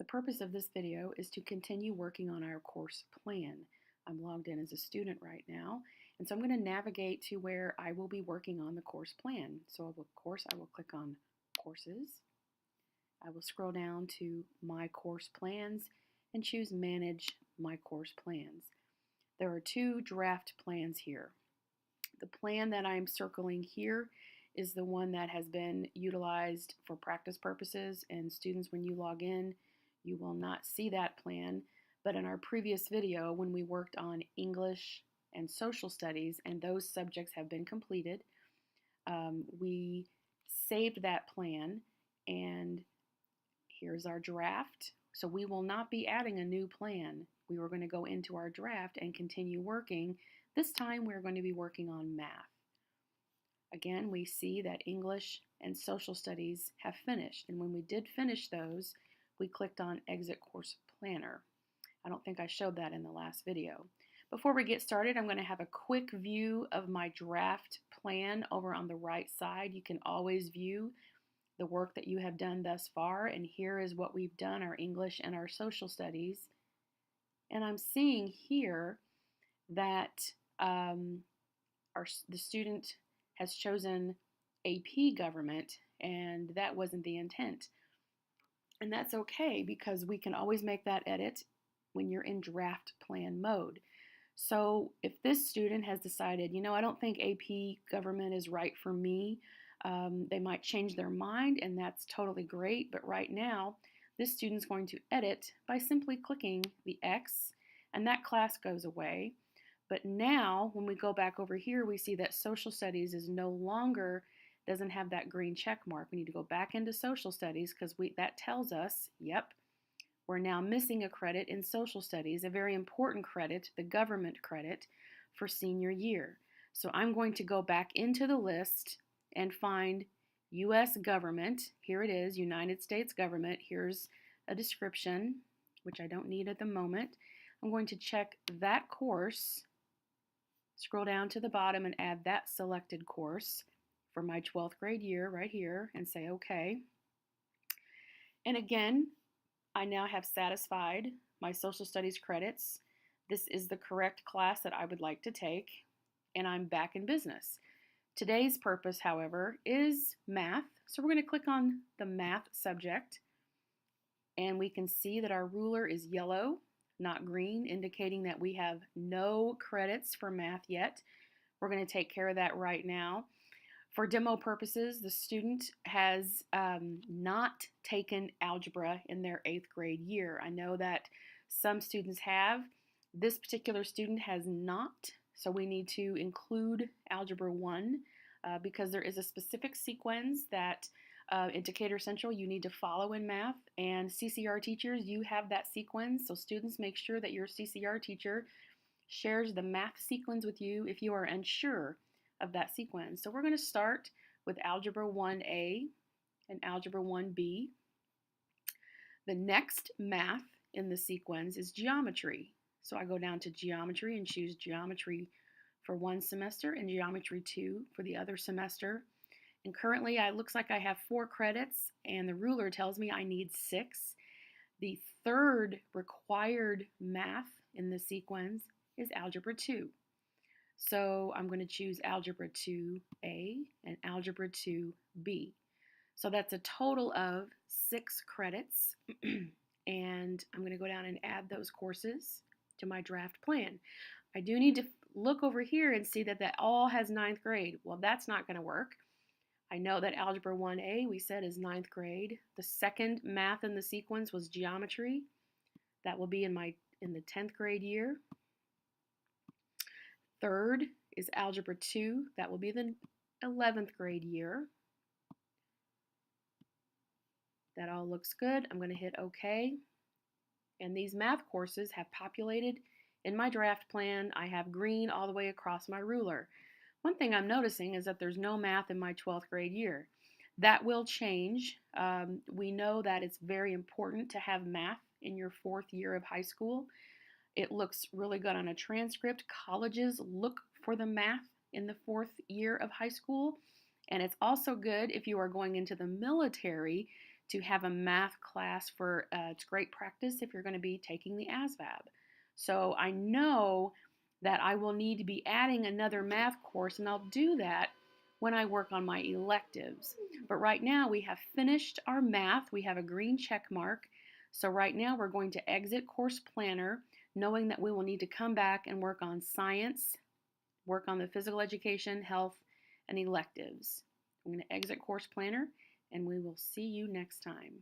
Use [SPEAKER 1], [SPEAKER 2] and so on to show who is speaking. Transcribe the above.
[SPEAKER 1] The purpose of this video is to continue working on our course plan. I'm logged in as a student right now, and so I'm going to navigate to where I will be working on the course plan. So of course I will click on Courses. I will scroll down to My Course Plans and choose Manage My Course Plans. There are two draft plans here. The plan that I'm circling here is the one that has been utilized for practice purposes, and students, when you log in, you will not see that plan. But in our previous video, when we worked on English and social studies, and those subjects have been completed, we saved that plan, and here's our draft. So we will not be adding a new plan. We were going to go into our draft and continue working. This time we're going to be working on math. Again, we see that English and social studies have finished, and when we did finish those, we clicked on Exit Course Planner. I don't think I showed that in the last video. Before we get started, I'm going to have a quick view of my draft plan over on the right side. You can always view the work that you have done thus far, and here is what we've done, our English and our social studies. And I'm seeing here that the student has chosen AP Government, and that wasn't the intent. And that's okay, because we can always make that edit when you're in draft plan mode. So if this student has decided, I don't think AP Government is right for me, they might change their mind, and that's totally great. But right now, this student's going to edit by simply clicking the X, and that class goes away. But now, when we go back over here, we see that social studies is no longer, doesn't have that green check mark. We need to go back into social studies, because that tells us, yep, we're now missing a credit in social studies, a very important credit, the government credit for senior year. So I'm going to go back into the list and find U.S. government. Here it is, United States government. Here's a description, which I don't need at the moment. I'm going to check that course, scroll down to the bottom and add that selected course for my 12th grade year right here and say OK. And again, I now have satisfied my social studies credits. This is the correct class that I would like to take, and I'm back in business. Today's purpose, however, is math. So we're going to click on the math subject, and we can see that our ruler is yellow, not green, indicating that we have no credits for math yet. We're going to take care of that right now. For demo purposes, the student has not taken algebra in their 8th grade year. I know that some students have. This particular student has not, so we need to include Algebra 1 because there is a specific sequence that in Decatur Central you need to follow in math, and CCR teachers, you have that sequence, so students, make sure that your CCR teacher shares the math sequence with you if you are unsure of that sequence. So we're going to start with Algebra 1A and Algebra 1B. The next math in the sequence is geometry. So I go down to geometry and choose geometry for one semester and geometry 2 for the other semester. And currently it looks like I have 4 credits, and the ruler tells me I need 6. The third required math in the sequence is Algebra 2. So I'm going to choose Algebra 2A and Algebra 2B. So that's a total of 6 credits, and I'm going to go down and add those courses to my draft plan. I do need to look over here and see that that all has 9th grade. Well, that's not going to work. I know that Algebra 1A, we said, is 9th grade. The second math in the sequence was geometry. That will be in the 10th grade year. Third is Algebra 2. That will be the 11th grade year. That all looks good. I'm going to hit OK. And these math courses have populated in my draft plan. I have green all the way across my ruler. One thing I'm noticing is that there's no math in my 12th grade year. That will change. We know that it's very important to have math in your 4th year of high school. It looks really good on a transcript. Colleges look for the math in the 4th year of high school. And it's also good if you are going into the military to have a math class for, it's great practice if you're going to be taking the ASVAB. So I know that I will need to be adding another math course, and I'll do that when I work on my electives. But right now we have finished our math. We have a green check mark. So right now we're going to exit Course Planner, knowing that we will need to come back and work on science, work on the physical education, health, and electives. I'm going to exit Course Planner, and we will see you next time.